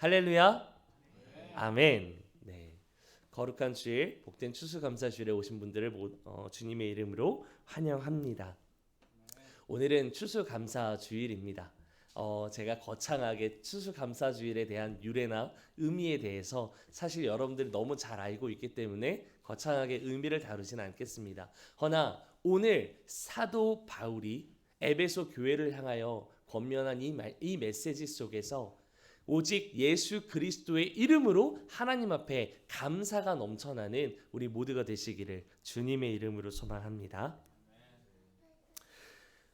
할렐루야. 아멘. 네. 거룩한 주일, 복된 추수감사주일에 오신 분들을 주님의 이름으로 환영합니다. 오늘은 추수감사주일입니다. 제가 거창하게 추수감사주일에 대한 유래나 의미에 대해서 사실 여러분들이 너무 잘 알고 있기 때문에 거창하게 의미를 다루진 않겠습니다. 허나 오늘 사도 바울이 에베소 교회를 향하여 권면한 이 메시지 속에서 오직 예수 그리스도의 이름으로 하나님 앞에 감사가 넘쳐나는 우리 모두가 되시기를 주님의 이름으로 소망합니다.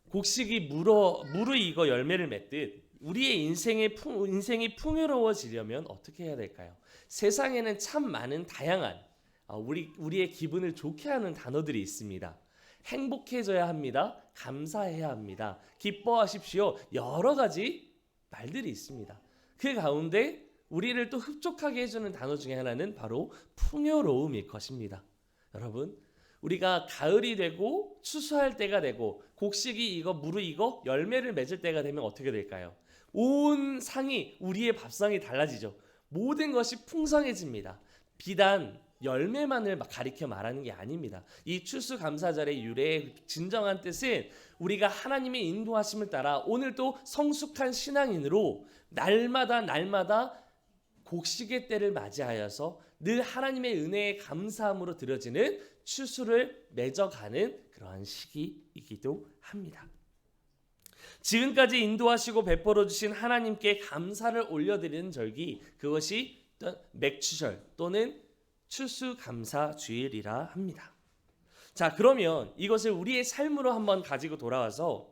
곡식이 무르익어 열매를 맺듯 우리의 인생이 풍요로워지려면 어떻게 해야 될까요? 세상에는 참 많은 다양한 우리의 기분을 좋게 하는 단어들이 있습니다. 행복해져야 합니다. 감사해야 합니다. 기뻐하십시오. 여러 가지 말들이 있습니다. 그 가운데 우리를 또 흡족하게 해주는 단어 중에 하나는 바로 풍요로움일 것입니다. 여러분, 우리가 가을이 되고 추수할 때가 되고 곡식이 무르익어 열매를 맺을 때가 되면 어떻게 될까요? 온 상이, 우리의 밥상이 달라지죠. 모든 것이 풍성해집니다. 비단 열매만을 가리켜 말하는 게 아닙니다. 이 추수감사절의 유래의 진정한 뜻은 우리가 하나님의 인도하심을 따라 오늘도 성숙한 신앙인으로 날마다 곡식의 때를 맞이하여서 늘 하나님의 은혜에 감사함으로 드려지는 추수를 맺어가는 그러한 시기이기도 합니다. 지금까지 인도하시고 베풀어 주신 하나님께 감사를 올려드리는 절기, 그것이 맥추절 또는 추수감사주일이라 합니다. 자, 그러면 이것을 우리의 삶으로 한번 가지고 돌아와서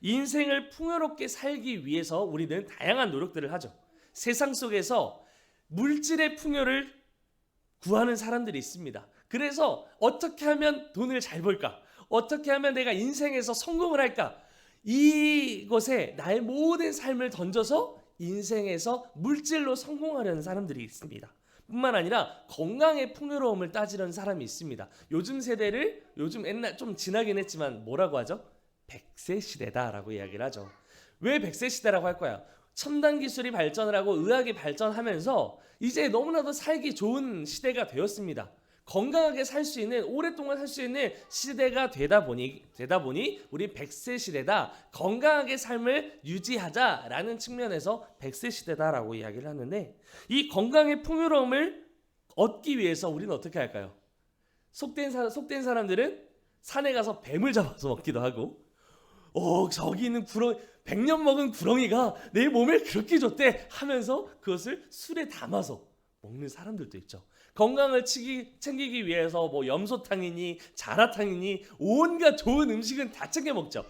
인생을 풍요롭게 살기 위해서 우리는 다양한 노력들을 하죠. 세상 속에서 물질의 풍요를 구하는 사람들이 있습니다. 그래서 어떻게 하면 돈을 잘 벌까? 어떻게 하면 내가 인생에서 성공을 할까? 이것에 나의 모든 삶을 던져서 인생에서 물질로 성공하려는 사람들이 있습니다. 뿐만 아니라 건강의 풍요로움을 따지려는 사람이 있습니다. 요즘 세대를 옛날 좀 지나긴 했지만 뭐라고 하죠? 100세 시대다라고 이야기를 하죠. 왜 100세 시대라고 할 거야? 첨단 기술이 발전을 하고 의학이 발전하면서 이제 너무나도 살기 좋은 시대가 되었습니다. 건강하게 살 수 있는, 오랫동안 살 수 있는 시대가 되다 보니 우리 100세 시대다, 건강하게 삶을 유지하자라는 측면에서 100세 시대다라고 이야기를 하는데, 이 건강의 풍요로움을 얻기 위해서 우리는 어떻게 할까요? 속된 사람들은 산에 가서 뱀을 잡아서 먹기도 하고, 저기 있는 100년 먹은 구렁이가 내 몸에 그렇게 좋대 하면서 그것을 술에 담아서 먹는 사람들도 있죠. 건강을 챙기기 위해서 염소탕이니 자라탕이니 온갖 좋은 음식은 다 챙겨 먹죠.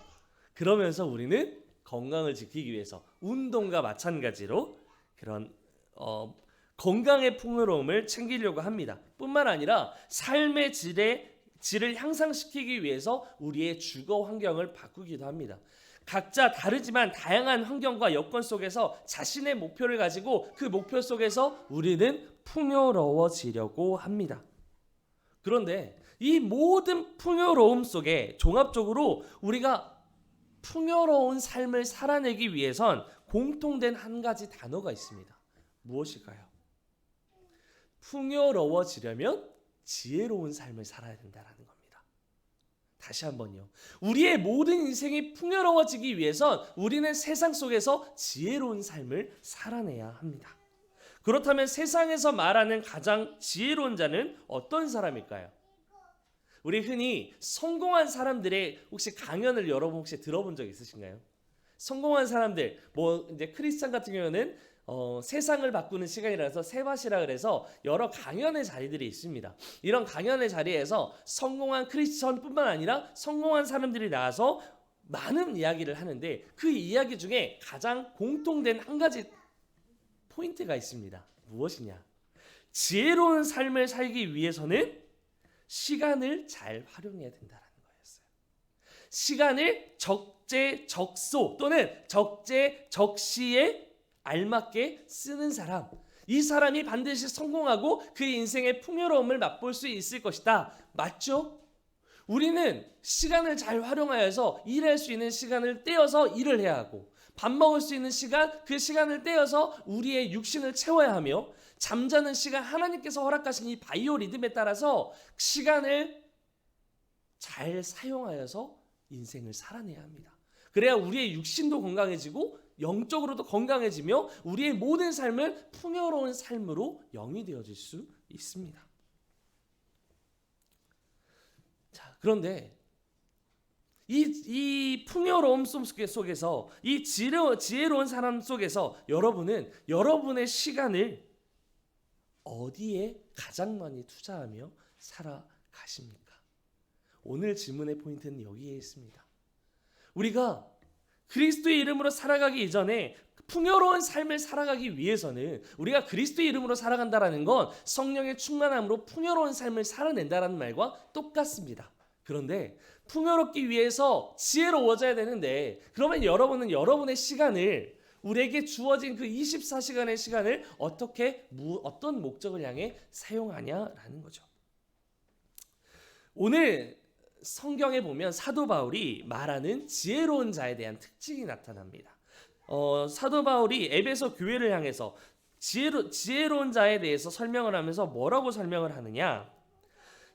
그러면서 우리는 건강을 지키기 위해서 운동과 마찬가지로 그런 건강의 풍요로움을 챙기려고 합니다. 뿐만 아니라 삶의 질을 향상시키기 위해서 우리의 주거 환경을 바꾸기도 합니다. 각자 다르지만 다양한 환경과 여건 속에서 자신의 목표를 가지고 그 목표 속에서 우리는 풍요로워지려고 합니다. 그런데 이 모든 풍요로움 속에 종합적으로 우리가 풍요로운 삶을 살아내기 위해선 공통된 한 가지 단어가 있습니다. 무엇일까요? 풍요로워지려면 지혜로운 삶을 살아야 된다는 겁니다. 다시 한번요. 우리의 모든 인생이 풍요로워지기 위해선 우리는 세상 속에서 지혜로운 삶을 살아내야 합니다. 그렇다면 세상에서 말하는 가장 지혜로운 자는 어떤 사람일까요? 우리 흔히 성공한 사람들의 혹시 강연을 여러분 혹시 들어본 적 있으신가요? 성공한 사람들, 이제 크리스찬 같은 경우는 세상을 바꾸는 시간이라서 세바시라 그래서 여러 강연의 자리들이 있습니다. 이런 강연의 자리에서 성공한 크리스천뿐만 아니라 성공한 사람들이 나와서 많은 이야기를 하는데 그 이야기 중에 가장 공통된 한 가지 포인트가 있습니다. 무엇이냐? 지혜로운 삶을 살기 위해서는 시간을 잘 활용해야 된다는 거였어요. 시간을 적재적소 또는 적재적시에 알맞게 쓰는 사람, 이 사람이 반드시 성공하고 그의 인생의 풍요로움을 맛볼 수 있을 것이다. 맞죠? 우리는 시간을 잘 활용하여서 일할 수 있는 시간을 떼어서 일을 해야 하고 밥 먹을 수 있는 시간, 그 시간을 떼어서 우리의 육신을 채워야 하며 잠자는 시간, 하나님께서 허락하신 이 바이오 리듬에 따라서 시간을 잘 사용하여서 인생을 살아내야 합니다. 그래야 우리의 육신도 건강해지고 영적으로도 건강해지며 우리의 모든 삶을 풍요로운 삶으로 영위되어질 수 있습니다. 자, 그런데 이 풍요로움 속에서, 이 지혜로운 사람 속에서 여러분은 여러분의 시간을 어디에 가장 많이 투자하며 살아가십니까? 오늘 질문의 포인트는 여기에 있습니다. 우리가 그리스도의 이름으로 살아가기 이전에 풍요로운 삶을 살아가기 위해서는, 우리가 그리스도의 이름으로 살아간다는 건 성령의 충만함으로 풍요로운 삶을 살아낸다는 말과 똑같습니다. 그런데 풍요롭기 위해서 지혜로워져야 되는데, 그러면 여러분은 여러분의 시간을, 우리에게 주어진 그 24시간의 시간을 어떤 목적을 향해 사용하냐라는 거죠. 오늘 성경에 보면 사도 바울이 말하는 지혜로운 자에 대한 특징이 나타납니다. 사도 바울이 에베소 교회를 향해서 지혜로운 자에 대해서 설명을 하면서 뭐라고 설명을 하느냐?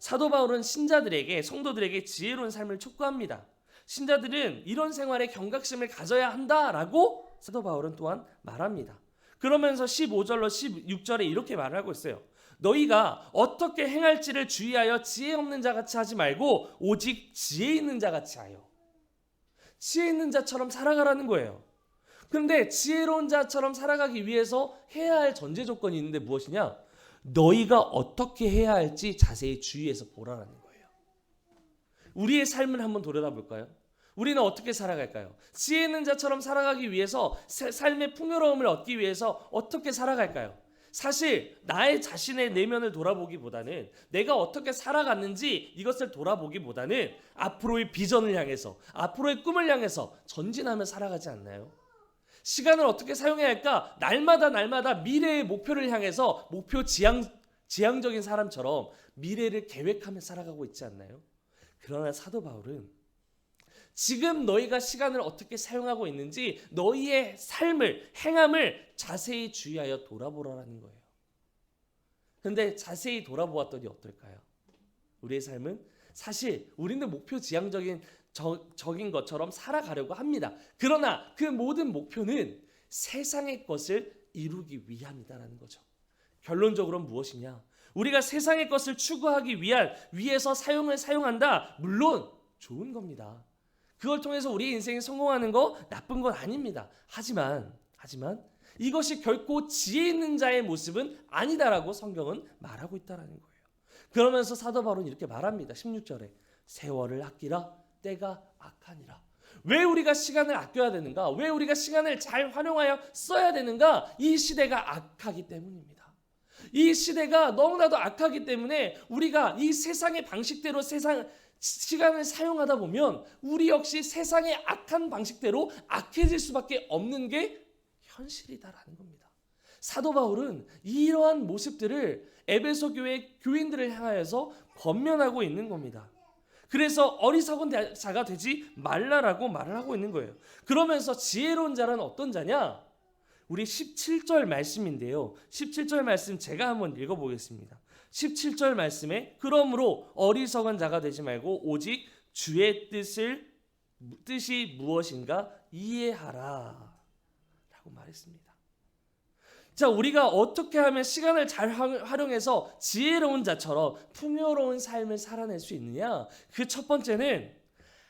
사도 바울은 신자들에게, 성도들에게 지혜로운 삶을 촉구합니다. 신자들은 이런 생활에 경각심을 가져야 한다라고 사도 바울은 또한 말합니다. 그러면서 15절로 16절에 이렇게 말을 하고 있어요. 너희가 어떻게 행할지를 주의하여 지혜 없는 자같이 하지 말고 오직 지혜 있는 자같이 하여. 지혜 있는 자처럼 살아가라는 거예요. 그런데 지혜로운 자처럼 살아가기 위해서 해야 할 전제 조건이 있는데 무엇이냐? 너희가 어떻게 해야 할지 자세히 주의해서 보라는 거예요. 우리의 삶을 한번 돌아볼까요? 우리는 어떻게 살아갈까요? 지혜 있는 자처럼 살아가기 위해서, 삶의 풍요로움을 얻기 위해서 어떻게 살아갈까요? 사실 나의 자신의 내면을 돌아보기보다는, 내가 어떻게 살아갔는지 이것을 돌아보기보다는 앞으로의 비전을 향해서, 앞으로의 꿈을 향해서 전진하며 살아가지 않나요? 시간을 어떻게 사용해야 할까? 날마다 미래의 목표를 향해서 지향적인 사람처럼 미래를 계획하며 살아가고 있지 않나요? 그러나 사도 바울은 지금 너희가 시간을 어떻게 사용하고 있는지 너희의 삶을, 행함을 자세히 주의하여 돌아보라는 거예요. 그런데 자세히 돌아보았더니 어떨까요? 우리의 삶은 사실 우리는 목표 지향적인 것처럼 살아가려고 합니다. 그러나 그 모든 목표는 세상의 것을 이루기 위함이다라는 거죠. 결론적으로는 무엇이냐? 우리가 세상의 것을 추구하기 위해서 사용한다. 물론 좋은 겁니다. 그걸 통해서 우리의 인생이 성공하는 거 나쁜 건 아닙니다. 하지만 이것이 결코 지혜 있는 자의 모습은 아니다라고 성경은 말하고 있다라는 거예요. 그러면서 사도 바울은 이렇게 말합니다. 16절에 세월을 아끼라 때가 악하니라. 왜 우리가 시간을 아껴야 되는가? 왜 우리가 시간을 잘 활용하여 써야 되는가? 이 시대가 악하기 때문입니다. 이 시대가 너무나도 악하기 때문에 우리가 이 세상의 방식대로 시간을 사용하다 보면 우리 역시 세상의 악한 방식대로 악해질 수밖에 없는 게 현실이다라는 겁니다. 사도 바울은 이러한 모습들을 에베소 교회 교인들을 향하여서 권면하고 있는 겁니다. 그래서 어리석은 자가 되지 말라라고 말을 하고 있는 거예요. 그러면서 지혜로운 자는 어떤 자냐? 우리 17절 말씀인데요. 17절 말씀 제가 한번 읽어보겠습니다. 17절 말씀에 그러므로 어리석은 자가 되지 말고 오직 주의 뜻이 무엇인가 이해하라 라고 말했습니다. 자, 우리가 어떻게 하면 시간을 잘 활용해서 지혜로운 자처럼 풍요로운 삶을 살아낼 수 있느냐? 그 첫 번째는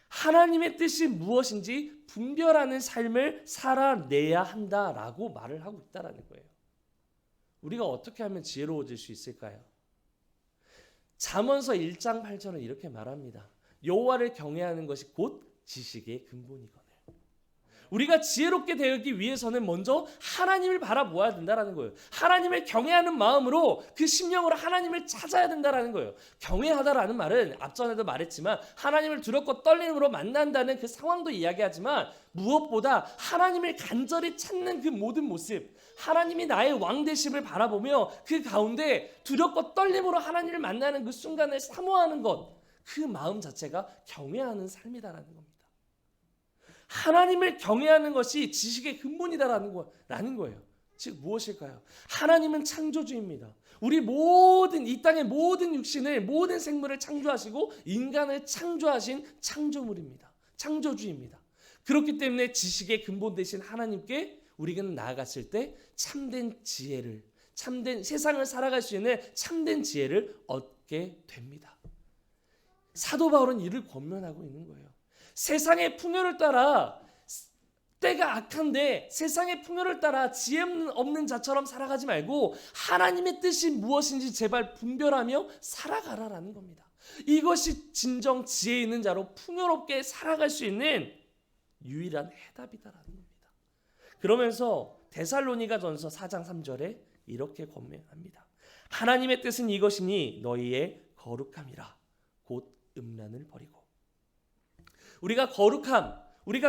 하나님의 뜻이 무엇인지 분별하는 삶을 살아내야 한다라고 말을 하고 있다라는 거예요. 우리가 어떻게 하면 지혜로워질 수 있을까요? 잠언서 1장 8절은 이렇게 말합니다. 여호와를 경외하는 것이 곧 지식의 근본이거늘. 우리가 지혜롭게 되기 위해서는 먼저 하나님을 바라보아야 된다는 거예요. 하나님을 경외하는 마음으로 그 심령으로 하나님을 찾아야 된다는 거예요. 경외하다라는 말은 앞전에도 말했지만 하나님을 두렵고 떨림으로 만난다는 그 상황도 이야기하지만 무엇보다 하나님을 간절히 찾는 그 모든 모습, 하나님이 나의 왕되심을 바라보며 그 가운데 두렵고 떨림으로 하나님을 만나는 그 순간을 사모하는 것, 그 마음 자체가 경외하는 삶이다라는 겁니다. 하나님을 경외하는 것이 지식의 근본이다라는 거예요. 즉 무엇일까요? 하나님은 창조주입니다. 우리 모든 이 땅의 모든 육신을 모든 생물을 창조하시고 인간을 창조하신 창조물입니다. 창조주입니다. 그렇기 때문에 지식의 근본 되신 하나님께 우리가 나아갔을 때 참된 지혜를, 참된 세상을 살아갈 수 있는 참된 지혜를 얻게 됩니다. 사도 바울은 이를 권면하고 있는 거예요. 세상의 풍요를 따라, 때가 악한데 세상의 풍요를 따라 지혜 없는 자처럼 살아가지 말고 하나님의 뜻이 무엇인지 제발 분별하며 살아가라라는 겁니다. 이것이 진정 지혜 있는 자로 풍요롭게 살아갈 수 있는 유일한 해답이다라는 겁니다. 그러면서 데살로니가전서 4장 3절에 이렇게 권면합니다. 하나님의 뜻은 이것이니 너희의 거룩함이라. 곧 음란을 버리고. 우리가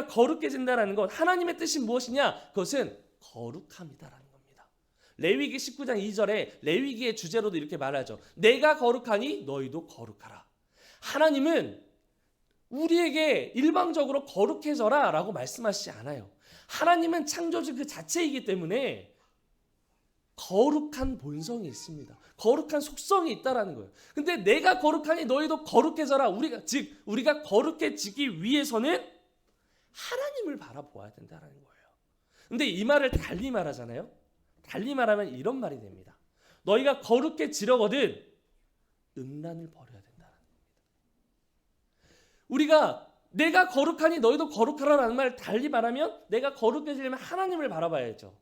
거룩해진다라는 것, 하나님의 뜻이 무엇이냐? 그것은 거룩함이다라는 겁니다. 레위기 19장 2절에 레위기의 주제로도 이렇게 말하죠. 내가 거룩하니 너희도 거룩하라. 하나님은 우리에게 일방적으로 거룩해져라 라고 말씀하시지 않아요. 하나님은 창조주 그 자체이기 때문에 거룩한 본성이 있습니다. 거룩한 속성이 있다라는 거예요. 근데 내가 거룩하니 너희도 거룩해져라. 우리가 거룩해지기 위해서는 하나님을 바라보아야 된다는 거예요. 근데 이 말을 달리 말하잖아요. 달리 말하면 이런 말이 됩니다. 너희가 거룩해지려거든 음란을 버려야 된다는 겁니다. 내가 거룩하니 너희도 거룩하라는 말을 달리 말하면 내가 거룩해지려면 하나님을 바라봐야죠.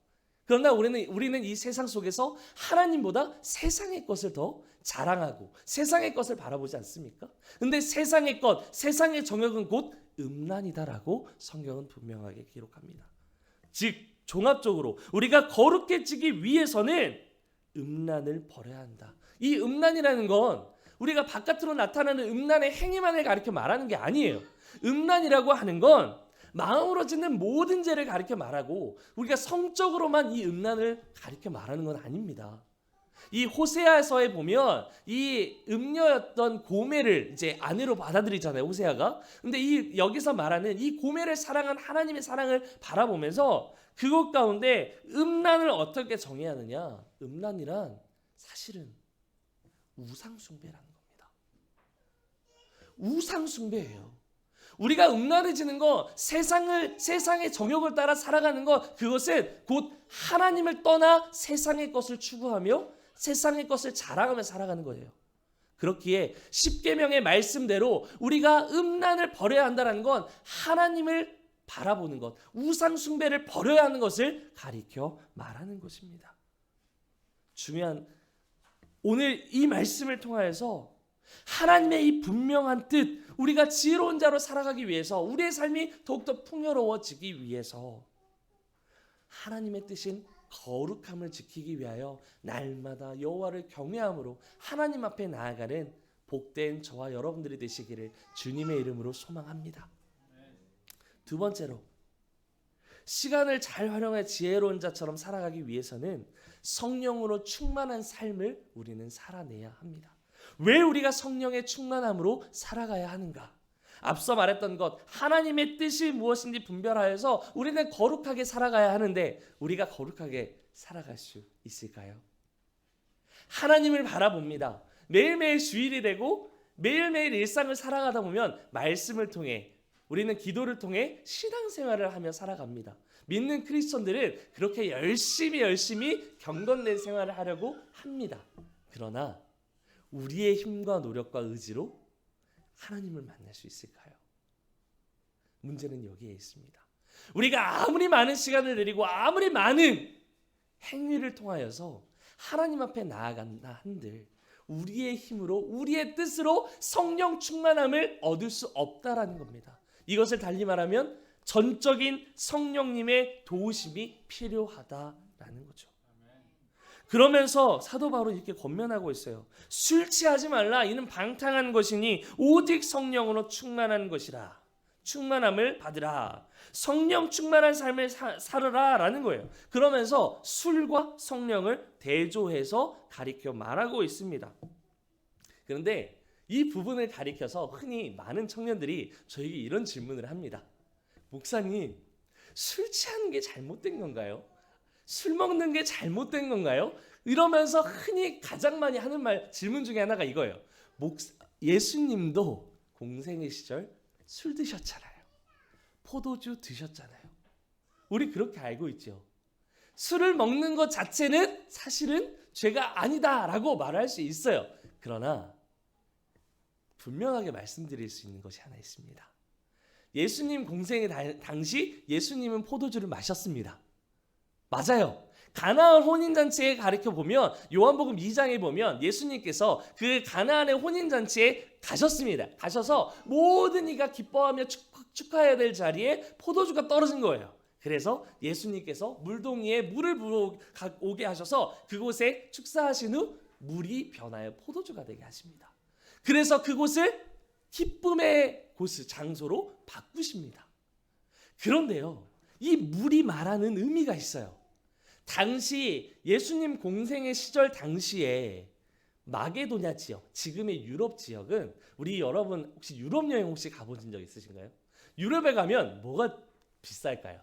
그러나 우리는 이 세상 속에서 하나님보다 세상의 것을 더 자랑하고 세상의 것을 바라보지 않습니까? 근데 세상의 것, 세상의 정욕은 곧 음란이다라고 성경은 분명하게 기록합니다. 즉 종합적으로 우리가 거룩해지기 위해서는 음란을 버려야 한다. 이 음란이라는 건 우리가 바깥으로 나타나는 음란의 행위만을 가리켜 말하는 게 아니에요. 음란이라고 하는 건 마음으로 짓는 모든 죄를 가리켜 말하고 우리가 성적으로만 이 음란을 가리켜 말하는 건 아닙니다. 이 호세아서에 보면 이 음녀였던 고멜을 이제 아내로 받아들이잖아요, 호세아가. 근데 여기서 말하는 이 고멜을 사랑한 하나님의 사랑을 바라보면서 그것 가운데 음란을 어떻게 정해야 하느냐? 음란이란 사실은 우상숭배라는 겁니다. 우상숭배예요. 우리가 음란해지는 거, 세상의 정욕을 따라 살아가는 거, 그것은 곧 하나님을 떠나 세상의 것을 추구하며 세상의 것을 자랑하며 살아가는 거예요. 그렇기에 십계명의 말씀대로 우리가 음란을 버려야 한다는 건 하나님을 바라보는 것, 우상 숭배를 버려야 하는 것을 가리켜 말하는 것입니다. 오늘 이 말씀을 통하여서 하나님의 이 분명한 뜻, 우리가 지혜로운 자로 살아가기 위해서, 우리의 삶이 더욱더 풍요로워지기 위해서 하나님의 뜻인 거룩함을 지키기 위하여 날마다 여호와를 경외함으로 하나님 앞에 나아가는 복된 저와 여러분들이 되시기를 주님의 이름으로 소망합니다. 두 번째로, 시간을 잘 활용해 지혜로운 자처럼 살아가기 위해서는 성령으로 충만한 삶을 우리는 살아내야 합니다. 왜 우리가 성령의 충만함으로 살아가야 하는가? 앞서 말했던 것, 하나님의 뜻이 무엇인지 분별하여서 우리는 거룩하게 살아가야 하는데 우리가 거룩하게 살아갈 수 있을까요? 하나님을 바라봅니다. 매일매일 주일이 되고 매일매일 일상을 살아가다 보면 말씀을 통해, 우리는 기도를 통해 신앙생활을 하며 살아갑니다. 믿는 크리스천들은 그렇게 열심히 경건된 생활을 하려고 합니다. 그러나 우리의 힘과 노력과 의지로 하나님을 만날 수 있을까요? 문제는 여기에 있습니다. 우리가 아무리 많은 시간을 들이고 아무리 많은 행위를 통하여서 하나님 앞에 나아간다 한들 우리의 힘으로, 우리의 뜻으로 성령 충만함을 얻을 수 없다라는 겁니다. 이것을 달리 말하면 전적인 성령님의 도우심이 필요하다라는 거죠. 그러면서 사도 바울은 이렇게 권면하고 있어요. 술 취하지 말라. 이는 방탕한 것이니 오직 성령으로 충만한 것이라. 충만함을 받으라. 성령 충만한 삶을 살아라 라는 거예요. 그러면서 술과 성령을 대조해서 가리켜 말하고 있습니다. 그런데 이 부분을 가리켜서 흔히 많은 청년들이 저에게 이런 질문을 합니다. 목사님, 술 취하는 게 잘못된 건가요? 술 먹는 게 잘못된 건가요? 이러면서 흔히 가장 많이 하는 질문 중에 하나가 이거예요. 예수님도 공생의 시절 술 드셨잖아요. 포도주 드셨잖아요. 우리 그렇게 알고 있죠. 술을 먹는 것 자체는 사실은 죄가 아니다라고 말할 수 있어요. 그러나 분명하게 말씀드릴 수 있는 것이 하나 있습니다. 예수님 공생의 당시 예수님은 포도주를 마셨습니다. 맞아요. 가나안 혼인잔치에 가르쳐 보면 요한복음 2장에 보면 예수님께서 그 가나안의 혼인잔치에 가셨습니다. 가셔서 모든 이가 기뻐하며 축하해야 될 자리에 포도주가 떨어진 거예요. 그래서 예수님께서 물동이에 물을 부어오게 하셔서 그곳에 축사하신 후 물이 변하여 포도주가 되게 하십니다. 그래서 그곳을 기쁨의 장소로 바꾸십니다. 그런데요, 이 물이 말하는 의미가 있어요. 당시 예수님 공생의 시절 당시에 마게도냐 지역, 지금의 유럽 지역은 우리 여러분 혹시 유럽 여행 혹시 가보신 적 있으신가요? 유럽에 가면 뭐가 비쌀까요?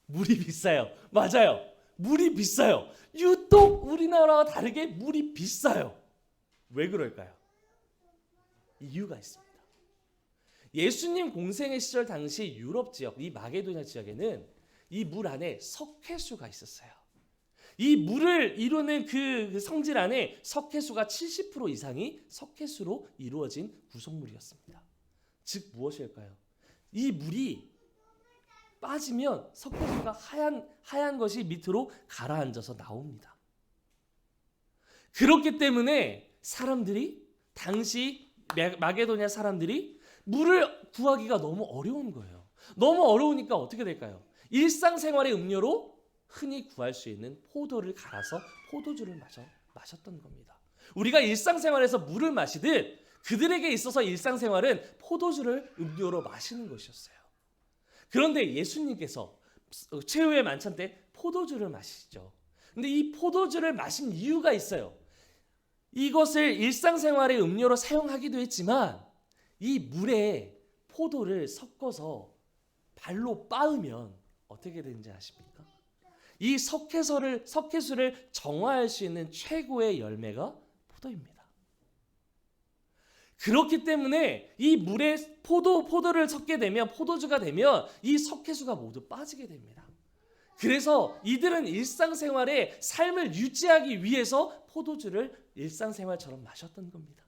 물이 비싸요. 맞아요. 물이 비싸요. 유독 우리나라와 다르게 물이 비싸요. 왜 그럴까요? 이유가 있습니다. 예수님 공생의 시절 당시 유럽 지역, 이 마게도냐 지역에는 이 물 안에 석회수가 있었어요. 이 물을 이루는 그 성질 안에 석회수가 70% 이상이 석회수로 이루어진 구성물이었습니다. 즉 무엇일까요? 이 물이 빠지면 석회수가 하얀 것이 밑으로 가라앉아서 나옵니다. 그렇기 때문에 사람들이 당시 마게도냐 사람들이 물을 구하기가 너무 어려운 거예요. 너무 어려우니까 어떻게 될까요? 일상생활의 음료로 흔히 구할 수 있는 포도를 갈아서 포도주를 마셨던 겁니다. 우리가 일상생활에서 물을 마시듯 그들에게 있어서 일상생활은 포도주를 음료로 마시는 것이었어요. 그런데 예수님께서 최후의 만찬 때 포도주를 마시죠. 근데 이 포도주를 마신 이유가 있어요. 이것을 일상생활의 음료로 사용하기도 했지만 이 물에 포도를 섞어서 발로 빻으면 어떻게 되는지 아십니까? 이 석회수를 정화할 수 있는 최고의 열매가 포도입니다. 그렇기 때문에 이 물에 포도를 섞게 되면 포도주가 되면 이 석회수가 모두 빠지게 됩니다. 그래서 이들은 일상생활에 삶을 유지하기 위해서 포도주를 일상생활처럼 마셨던 겁니다.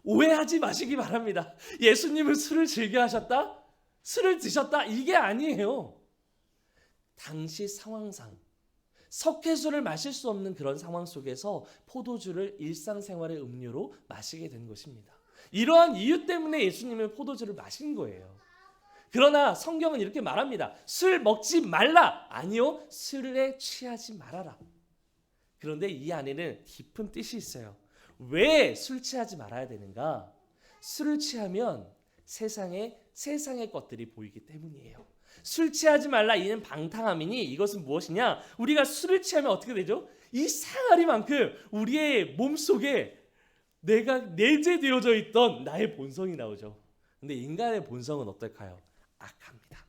오해하지 마시기 바랍니다. 예수님은 술을 즐겨 하셨다? 술을 드셨다? 이게 아니에요. 당시 상황상 석회수를 마실 수 없는 그런 상황 속에서 포도주를 일상생활의 음료로 마시게 된 것입니다. 이러한 이유 때문에 예수님은 포도주를 마신 거예요. 그러나 성경은 이렇게 말합니다. 술 먹지 말라. 아니요, 술에 취하지 말아라. 그런데 이 안에는 깊은 뜻이 있어요. 왜 술 취하지 말아야 되는가? 술을 취하면 세상의 것들이 보이기 때문이에요. 술 취하지 말라. 이는 방탕함이니 이것은 무엇이냐? 우리가 술을 취하면 어떻게 되죠? 이 상아리만큼 우리의 몸속에 내가 내재되어져 있던 나의 본성이 나오죠. 근데 인간의 본성은 어떨까요? 악합니다.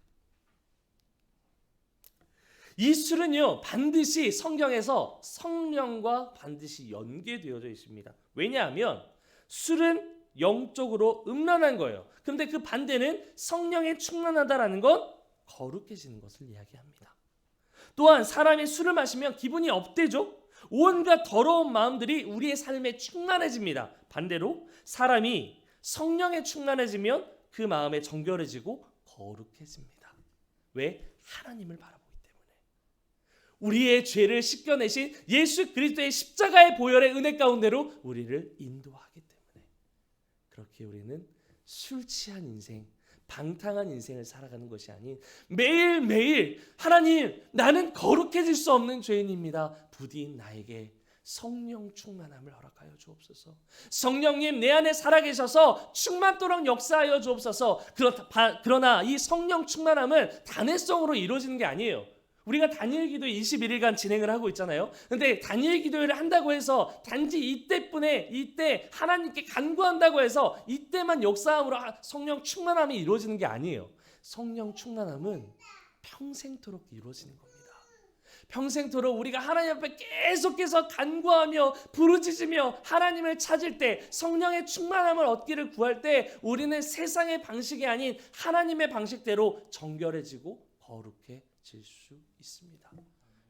이 술은요, 반드시 성경에서 성령과 반드시 연계되어져 있습니다. 왜냐하면 술은 영적으로 음란한 거예요. 그런데 그 반대는 성령에 충만하다라는 건 거룩해지는 것을 이야기합니다. 또한 사람이 술을 마시면 기분이 업되죠. 온갖 더러운 마음들이 우리의 삶에 충만해집니다. 반대로 사람이 성령에 충만해지면 그 마음에 정결해지고 거룩해집니다. 왜? 하나님을 바라보기 때문에. 우리의 죄를 씻겨내신 예수 그리스도의 십자가의 보혈의 은혜 가운데로 우리를 인도하기 때문에 그렇게 우리는 술 취한 인생, 방탕한 인생을 살아가는 것이 아닌 매일매일 하나님, 나는 거룩해질 수 없는 죄인입니다. 부디 나에게 성령 충만함을 허락하여 주옵소서. 성령님 내 안에 살아계셔서 충만토록 역사하여 주옵소서. 그러나 이 성령 충만함은 단회성으로 이루어지는 게 아니에요. 우리가 단일 기도 21일간 진행을 하고 있잖아요. 근데 단일 기도회를 한다고 해서 단지 이때 하나님께 간구한다고 해서 이때만 역사함으로 성령 충만함이 이루어지는 게 아니에요. 성령 충만함은 평생토록 이루어지는 겁니다. 평생토록 우리가 하나님 앞에 계속해서 간구하며 부르짖으며 하나님을 찾을 때, 성령의 충만함을 얻기를 구할 때 우리는 세상의 방식이 아닌 하나님의 방식대로 정결해지고 거룩해질 수 있습니다.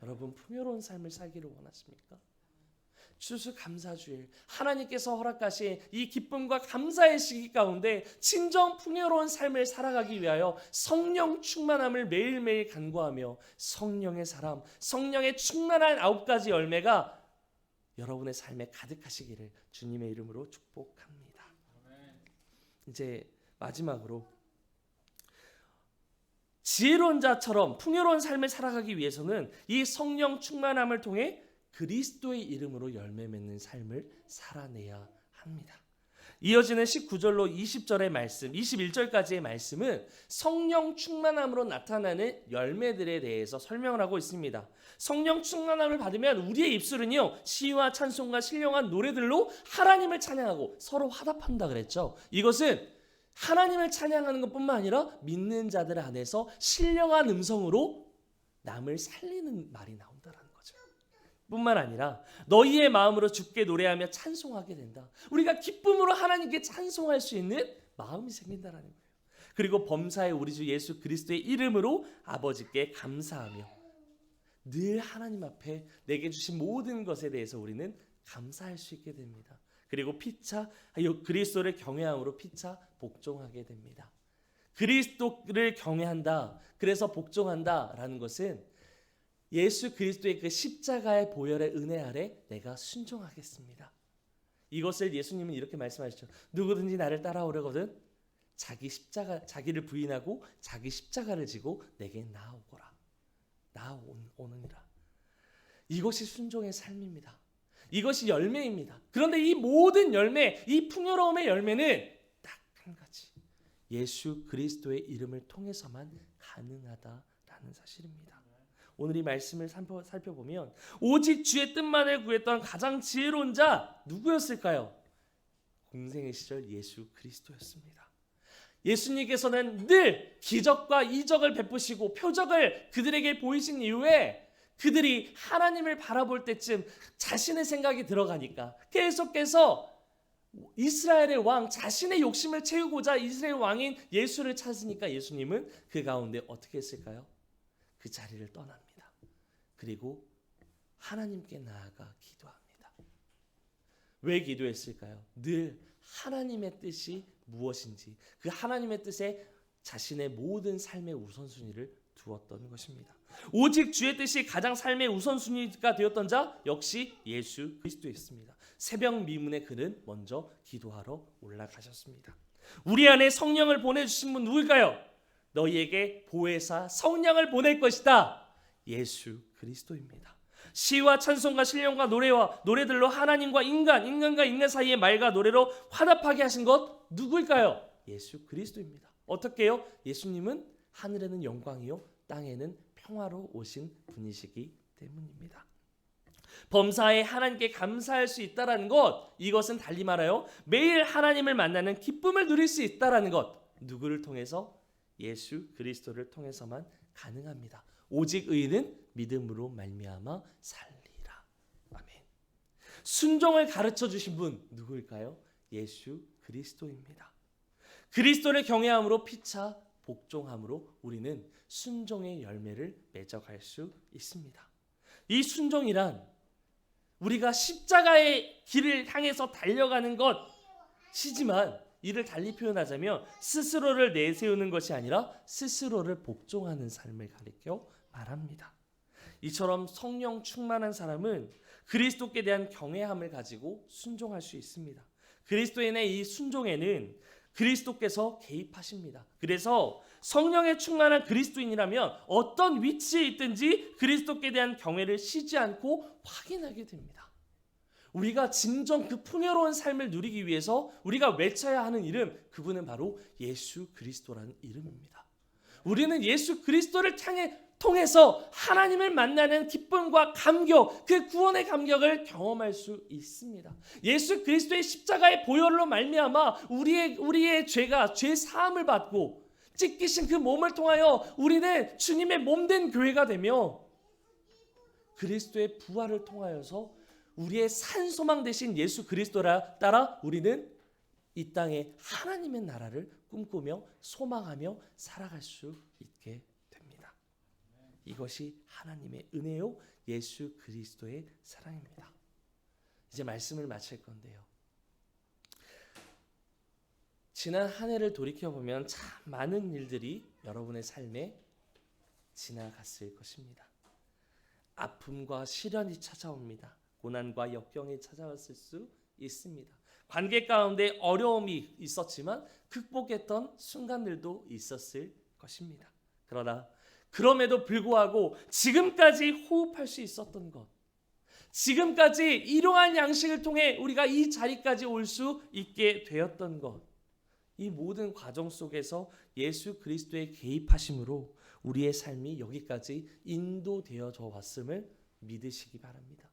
여러분, 풍요로운 삶을 살기를 원하십니까? 추수감사주일, 하나님께서 허락하신 이 기쁨과 감사의 시기 가운데 진정 풍요로운 삶을 살아가기 위하여 성령 충만함을 매일매일 간구하며 성령의 사람, 성령의 충만한 9가지 열매가 여러분의 삶에 가득하시기를 주님의 이름으로 축복합니다. 이제 마지막으로, 지혜로운 자처럼 풍요로운 삶을 살아가기 위해서는 이 성령 충만함을 통해 그리스도의 이름으로 열매 맺는 삶을 살아내야 합니다. 이어지는 19절로 20절의 말씀, 21절까지의 말씀은 성령 충만함으로 나타나는 열매들에 대해서 설명을 하고 있습니다. 성령 충만함을 받으면 우리의 입술은요, 시와 찬송과 신령한 노래들로 하나님을 찬양하고 서로 화답한다 그랬죠. 이것은 하나님을 찬양하는 것뿐만 아니라 믿는 자들 안에서 신령한 음성으로 남을 살리는 말이 나온다라는 거죠. 뿐만 아니라 너희의 마음으로 주께 노래하며 찬송하게 된다. 우리가 기쁨으로 하나님께 찬송할 수 있는 마음이 생긴다라는 거예요. 그리고 범사에 우리 주 예수 그리스도의 이름으로 아버지께 감사하며, 늘 하나님 앞에 내게 주신 모든 것에 대해서 우리는 감사할 수 있게 됩니다. 그리고 피차 그리스도를 경외함으로 피차 복종하게 됩니다. 그리스도를 경외한다, 그래서 복종한다라는 것은 예수 그리스도의 그 십자가의 보혈의 은혜 아래 내가 순종하겠습니다. 이것을 예수님은 이렇게 말씀하셨죠. 누구든지 나를 따라오려거든 자기를 부인하고 자기 십자가를 지고 내게 나아오거라. 나아오느니라. 이것이 순종의 삶입니다. 이것이 열매입니다. 그런데 이 모든 열매, 이 풍요로움의 열매는 딱 한 가지, 예수 그리스도의 이름을 통해서만 가능하다라는 사실입니다. 오늘 이 말씀을 살펴보면 오직 주의 뜻만을 구했던 가장 지혜로운 자 누구였을까요? 공생의 시절 예수 그리스도였습니다. 예수님께서는 늘 기적과 이적을 베푸시고 표적을 그들에게 보이신 이후에 그들이 하나님을 바라볼 때쯤 자신의 생각이 들어가니까 계속해서 이스라엘의 왕, 자신의 욕심을 채우고자 이스라엘 왕인 예수를 찾으니까 예수님은 그 가운데 어떻게 했을까요? 그 자리를 떠납니다. 그리고 하나님께 나아가 기도합니다. 왜 기도했을까요? 늘 하나님의 뜻이 무엇인지, 그 하나님의 뜻에 자신의 모든 삶의 우선순위를 두었던 것입니다. 오직 주의 뜻이 가장 삶의 우선순위가 되었던 자 역시 예수 그리스도였습니다. 새벽 미문에 그는 먼저 기도하러 올라가셨습니다. 우리 안에 성령을 보내주신 분 누굴까요? 너희에게 보혜사 성령을 보낼 것이다. 예수 그리스도입니다. 시와 찬송과 신령과 노래들로 하나님과 인간과 인간 사이의 말과 노래로 화답하게 하신 것 누구일까요? 예수 그리스도입니다. 어떻게 해요? 예수님은 하늘에는 영광이요 땅에는 평화로 오신 분이시기 때문입니다. 범사에 하나님께 감사할 수 있다라는 것, 이것은 달리 말하여 매일 하나님을 만나는 기쁨을 누릴 수 있다라는 것, 누구를 통해서? 예수 그리스도를 통해서만 가능합니다. 오직 의인은 믿음으로 말미암아 살리라. 아멘. 순종을 가르쳐 주신 분 누구일까요? 예수 그리스도입니다. 그리스도를 경외함으로 피차 복종함으로 우리는 순종의 열매를 맺어갈 수 있습니다. 이 순종이란 우리가 십자가의 길을 향해서 달려가는 것이지만, 이를 달리 표현하자면 스스로를 내세우는 것이 아니라 스스로를 복종하는 삶을 가리켜 말합니다. 이처럼 성령 충만한 사람은 그리스도께 대한 경외함을 가지고 순종할 수 있습니다. 그리스도인의 이 순종에는 그리스도께서 개입하십니다. 그래서 성령에 충만한 그리스도인이라면 어떤 위치에 있든지 그리스도께 대한 경외를 쉬지 않고 확인하게 됩니다. 우리가 진정 그 풍요로운 삶을 누리기 위해서 우리가 외쳐야 하는 이름, 그분은 바로 예수 그리스도라는 이름입니다. 우리는 예수 그리스도를 통해서 하나님을 만나는 기쁨과 감격, 그 구원의 감격을 경험할 수 있습니다. 예수 그리스도의 십자가의 보혈로 말미암아 우리의 죄가 죄 사함을 받고 찢기신 그 몸을 통하여 우리는 주님의 몸된 교회가 되며 그리스도의 부활을 통하여서 우리의 산 소망 되신 예수 그리스도라 따라 우리는 이 땅에 하나님의 나라를 꿈꾸며 소망하며 살아갈 수 있게 됩니다. 이것이 하나님의 은혜요 예수 그리스도의 사랑입니다. 이제 말씀을 마칠 건데요. 지난 한 해를 돌이켜보면 참 많은 일들이 여러분의 삶에 지나갔을 것입니다. 아픔과 시련이 찾아옵니다. 고난과 역경이 찾아왔을 수 있습니다. 관계 가운데 어려움이 있었지만 극복했던 순간들도 있었을 것입니다. 그러나 그럼에도 불구하고 지금까지 호흡할 수 있었던 것, 지금까지 이러한 양식을 통해 우리가 이 자리까지 올 수 있게 되었던 것, 이 모든 과정 속에서 예수 그리스도의 개입하심으로 우리의 삶이 여기까지 인도되어져 왔음을 믿으시기 바랍니다.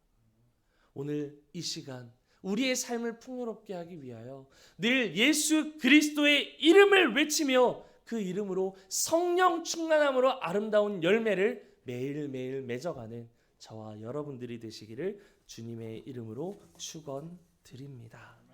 오늘 이 시간 우리의 삶을 풍요롭게 하기 위하여 늘 예수 그리스도의 이름을 외치며 그 이름으로 성령 충만함으로 아름다운 열매를 매일매일 맺어가는 저와 여러분들이 되시기를 주님의 이름으로 축원드립니다.